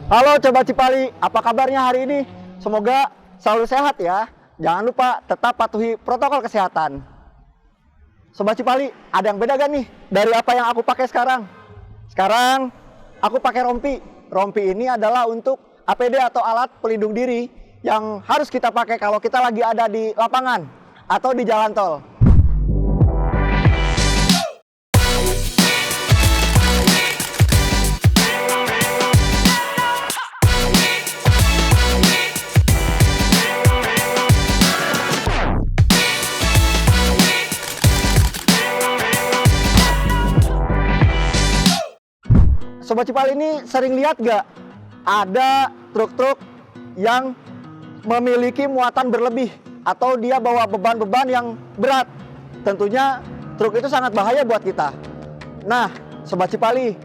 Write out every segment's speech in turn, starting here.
Halo Coba Cipali, apa kabarnya hari ini? Semoga selalu sehat ya. Jangan lupa tetap patuhi protokol kesehatan. Sobat Cipali, ada yang beda gak nih dari apa yang aku pakai sekarang? Sekarang aku pakai rompi. Rompi ini adalah untuk APD atau alat pelindung diri yang harus kita pakai kalau kita lagi ada di lapangan atau di jalan tol. Sobat Cipali ini sering lihat gak ada truk-truk yang memiliki muatan berlebih atau dia bawa beban-beban yang berat. Tentunya truk itu sangat bahaya buat kita. Nah, Sobat Cipali,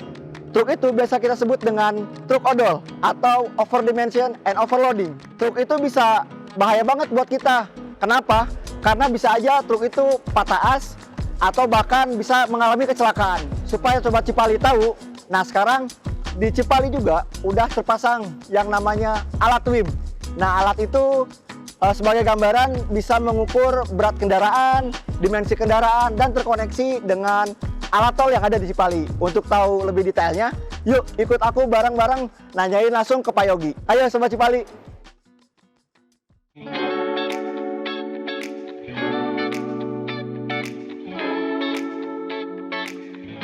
truk itu biasa kita sebut dengan truk odol atau overdimension and overloading. Truk itu bisa bahaya banget buat kita. Kenapa? Karena bisa aja truk itu patah as atau bahkan bisa mengalami kecelakaan. Supaya Sobat Cipali tahu, nah sekarang di Cipali juga udah terpasang yang namanya alat WIM. Nah alat itu sebagai gambaran bisa mengukur berat kendaraan, dimensi kendaraan, dan terkoneksi dengan alat tol yang ada di Cipali. Untuk tahu lebih detailnya, yuk ikut aku bareng-bareng nanyain langsung ke Pak Yogi. Ayo Sobat Cipali.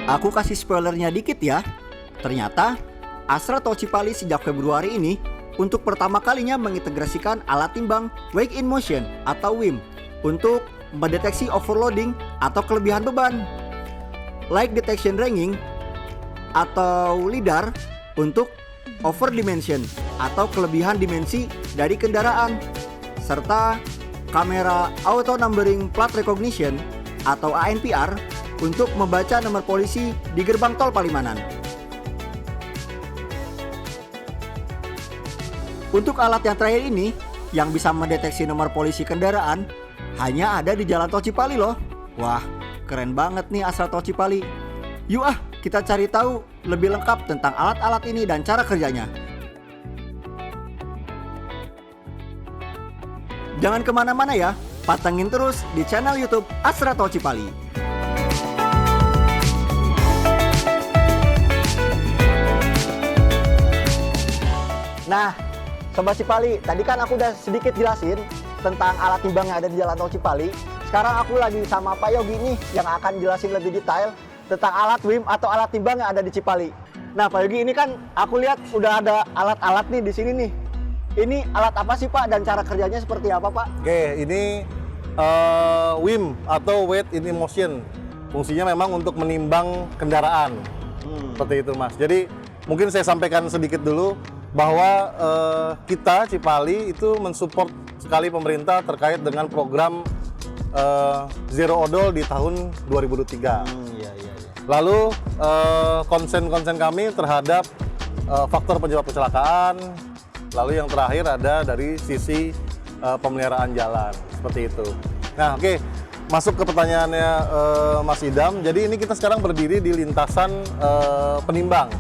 Aku kasih spoilernya dikit ya. Ternyata Astra Tol Cipali sejak Februari ini untuk pertama kalinya mengintegrasikan alat timbang Weight in Motion atau WIM untuk mendeteksi overloading atau kelebihan beban. Like detection ringing atau LIDAR untuk overdimension atau kelebihan dimensi dari kendaraan, serta kamera auto numbering plate recognition atau ANPR untuk membaca nomor polisi di gerbang tol Palimanan. Untuk alat yang terakhir ini, yang bisa mendeteksi nomor polisi kendaraan, hanya ada di jalan tol Cipali loh. Wah, keren banget nih Astra Tol Cipali. Yuk kita cari tahu lebih lengkap tentang alat-alat ini dan cara kerjanya. Jangan kemana-mana ya, patengin terus di channel YouTube Astra Tol Cipali. Nah, Sobat Cipali, tadi kan aku udah sedikit jelasin tentang alat timbang yang ada di jalan tol Cipali. Sekarang aku lagi sama Pak Yogi nih yang akan jelasin lebih detail tentang alat WIM atau alat timbang yang ada di Cipali. Nah, Pak Yogi, ini kan aku lihat udah ada alat-alat nih di sini nih. Ini alat apa sih Pak dan cara kerjanya seperti apa Pak? Oke, ini WIM atau Weight in Motion. Fungsinya memang untuk menimbang kendaraan. Seperti itu Mas. Jadi mungkin saya sampaikan sedikit dulu bahwa kita Cipali itu mensupport sekali pemerintah terkait dengan program Zero Odol di tahun 2023. Lalu konsen kami terhadap faktor penyebab kecelakaan. Lalu yang terakhir ada dari sisi pemeliharaan jalan, seperti itu. Nah, oke, masuk ke pertanyaannya Mas Idam. Jadi ini kita sekarang berdiri di lintasan penimbang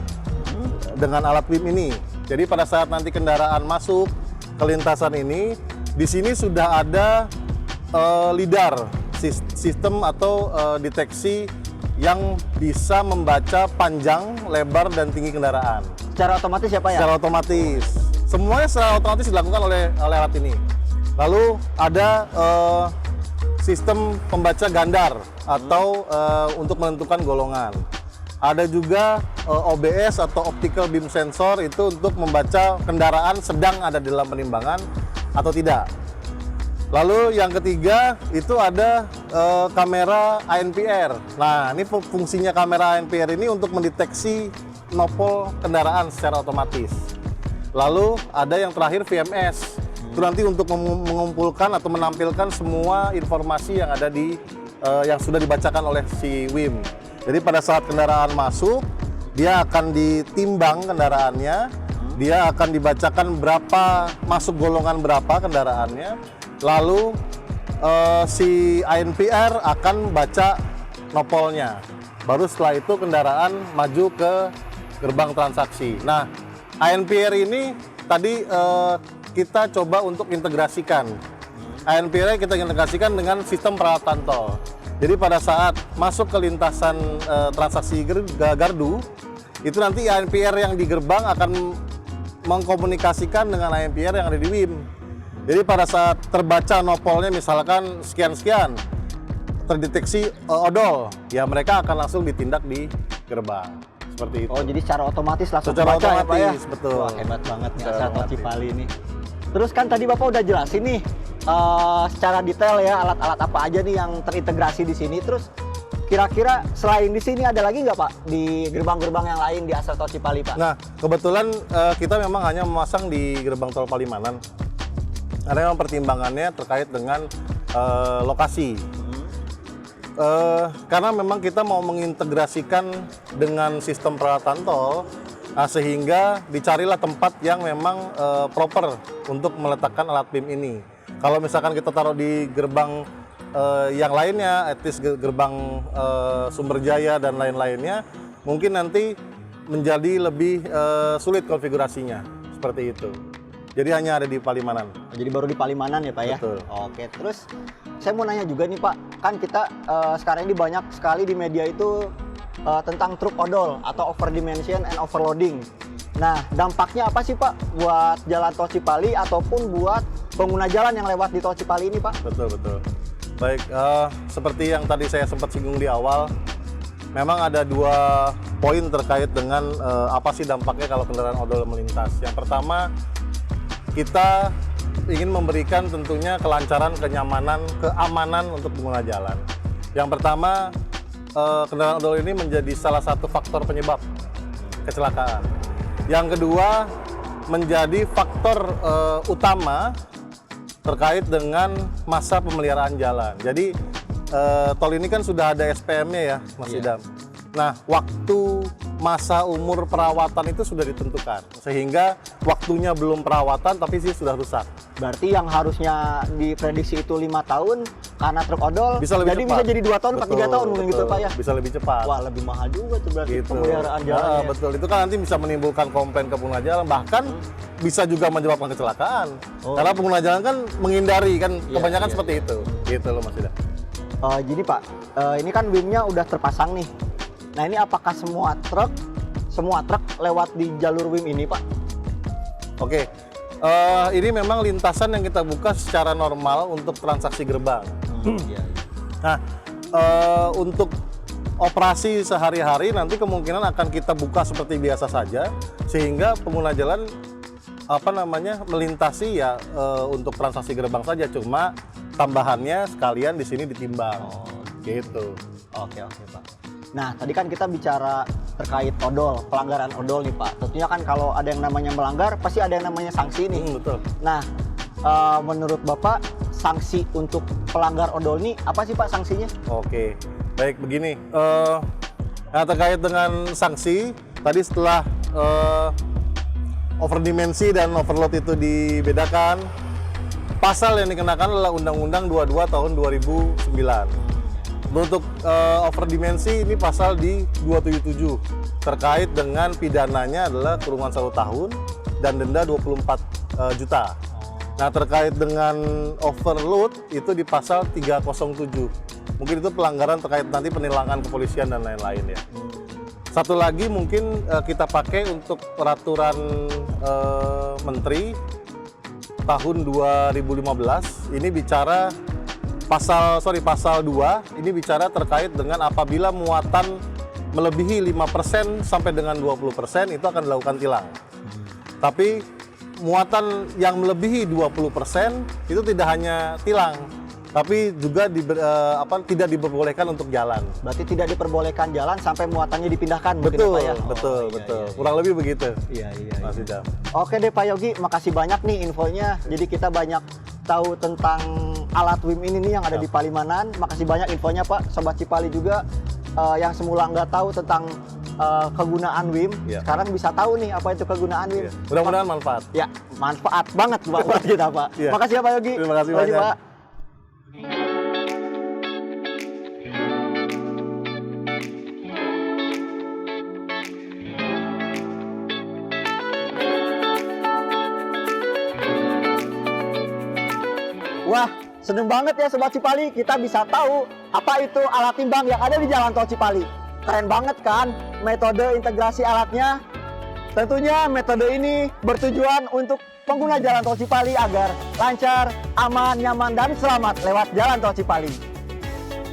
dengan alat WIM ini. Jadi pada saat nanti kendaraan masuk ke lintasan ini, di sini sudah ada LIDAR, sistem atau deteksi yang bisa membaca panjang, lebar, dan tinggi kendaraan. Secara otomatis ya Pak ya? Secara otomatis. Semuanya secara otomatis dilakukan oleh alat ini. Lalu ada sistem pembaca gandar atau untuk menentukan golongan. Ada juga OBS atau Optical Beam Sensor, itu untuk membaca kendaraan sedang ada di dalam penimbangan atau tidak. Lalu yang ketiga itu ada kamera ANPR. Nah, ini fungsinya kamera ANPR ini untuk mendeteksi nopol kendaraan secara otomatis. Lalu ada yang terakhir VMS. Itu nanti untuk mengumpulkan atau menampilkan semua informasi yang ada di yang sudah dibacakan oleh si WIM. Jadi pada saat kendaraan masuk, dia akan ditimbang kendaraannya, dia akan dibacakan berapa, masuk golongan berapa kendaraannya, lalu si ANPR akan baca nopolnya. Baru setelah itu kendaraan maju ke gerbang transaksi. Nah, ANPR ini tadi kita coba untuk integrasikan. ANPR kita integrasikan dengan sistem peralatan tol. Jadi pada saat masuk ke lintasan transaksi gardu, itu nanti ANPR yang di gerbang akan mengkomunikasikan dengan ANPR yang ada di WIM. Jadi pada saat terbaca nopolnya misalkan sekian-sekian, terdeteksi odol, ya mereka akan langsung ditindak di gerbang. Seperti itu. Oh, jadi secara otomatis langsung Secara kebaca ya, Pak ya? otomatis, betul. Wah, hebat banget nih Secara Asal Tol otomatis. Cipali ini. Terus kan tadi Bapak udah jelasin nih secara detail ya alat-alat apa aja nih yang terintegrasi di sini. Terus kira-kira selain di sini ada lagi nggak Pak di gerbang-gerbang yang lain di Asal Tol Cipali, Pak? Nah, kebetulan kita memang hanya memasang di gerbang tol Palimanan. Karena memang pertimbangannya terkait dengan lokasi. Karena memang kita mau mengintegrasikan dengan sistem peralatan tol, sehingga dicarilah tempat yang memang proper untuk meletakkan alat BIM ini. Kalau misalkan kita taruh di gerbang yang lainnya, etis gerbang Sumberjaya dan lain-lainnya, mungkin nanti menjadi lebih sulit konfigurasinya, seperti itu. Jadi hanya ada di Palimanan. Jadi baru di Palimanan ya Pak ya? Betul. Oke, terus saya mau nanya juga nih Pak, kan kita sekarang ini banyak sekali di media itu tentang truk odol atau overdimension and overloading. Nah, dampaknya apa sih Pak buat jalan tol Cipali ataupun buat pengguna jalan yang lewat di tol Cipali ini Pak? Betul, betul. Baik, seperti yang tadi saya sempat singgung di awal, memang ada dua poin terkait dengan apa sih dampaknya kalau kendaraan odol melintas. Yang pertama, kita ingin memberikan tentunya kelancaran, kenyamanan, keamanan untuk pengguna jalan. Yang pertama, kendaraan odol ini menjadi salah satu faktor penyebab kecelakaan. Yang kedua, menjadi faktor utama terkait dengan masa pemeliharaan jalan. Jadi tol ini kan sudah ada SPM-nya ya, Mas Idam. Nah, waktu masa umur perawatan itu sudah ditentukan, sehingga waktunya belum perawatan tapi sih sudah rusak. Berarti yang harusnya diprediksi itu 5 tahun karena truk odol Bisa lebih jadi cepat. bisa jadi 2 tahun, 3 tahun mungkin gitu Pak ya? Bisa lebih cepat. Wah, lebih mahal juga tuh berarti Gitu. pemeliharaan jalan ya. Betul, itu kan nanti bisa menimbulkan komplain ke pengguna jalan, bahkan bisa juga menyebabkan kecelakaan. Karena pengguna jalan kan menghindari kan, kebanyakan iya, seperti itu. Gitu loh Mas Ida. Jadi Pak, ini kan WIM-nya udah terpasang nih. Nah, ini apakah semua truk lewat di jalur WIM ini Pak? Oke, ini memang lintasan yang kita buka secara normal untuk transaksi gerbang. Iya. Nah, untuk operasi sehari-hari nanti kemungkinan akan kita buka seperti biasa saja, sehingga pengguna jalan melintasi ya untuk transaksi gerbang saja, cuma tambahannya sekalian di sini ditimbang. Gitu. Oke Pak. Nah, tadi kan kita bicara terkait odol, pelanggaran odol nih Pak. Tentunya kan kalau ada yang namanya melanggar, pasti ada yang namanya sanksi nih. Betul. Nah, menurut Bapak, sanksi untuk pelanggar odol nih apa sih Pak sanksinya? Oke, baik begini. Nah, terkait dengan sanksi, tadi setelah overdimensi dan overload itu dibedakan, pasal yang dikenakan adalah Undang-Undang 22 tahun 2009. Untuk overdimensi ini pasal di 277 terkait dengan pidananya adalah kurungan 1 tahun dan denda 24 juta. Nah, terkait dengan overload itu di pasal 307. Mungkin itu pelanggaran terkait nanti penilangan kepolisian dan lain-lain ya. Satu lagi mungkin kita pakai untuk peraturan Menteri tahun 2015. Ini bicara pasal 2 ini bicara terkait dengan apabila muatan melebihi 5% sampai dengan 20% itu akan dilakukan tilang. Tapi muatan yang melebihi 20% itu tidak hanya tilang, tapi juga tidak diperbolehkan untuk jalan. Berarti tidak diperbolehkan jalan sampai muatannya dipindahkan mungkin Betul, ya, Pak ya? betul, Iya, betul. iya, Kurang lebih begitu. Iya. Mas Idam. Oke deh Pak Yogi, makasih banyak nih infonya. Jadi kita banyak tahu tentang alat WIM ini nih yang ada di Palimanan. Makasih banyak infonya Pak. Sobat Cipali juga yang semula nggak tahu tentang kegunaan WIM, Iya. sekarang bisa tahu nih apa itu kegunaan WIM. Iya. Mudah-mudahan manfaat. Ya, manfaat banget Pak buat kita Pak. Iya. Makasih ya Pak Yogi. Terima kasih Makasih, banyak. Pak. Wah, seneng banget ya Sobat Cipali, kita bisa tahu apa itu alat timbang yang ada di Jalan Tol Cipali. Keren banget kan metode integrasi alatnya? Tentunya metode ini bertujuan untuk pengguna Jalan Tol Cipali agar lancar, aman, nyaman, dan selamat lewat Jalan Tol Cipali.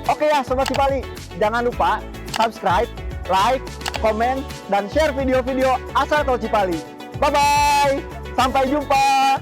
Oke ya Sobat Cipali, jangan lupa subscribe, like, komen, dan share video-video asal Tol Cipali. Bye-bye, sampai jumpa.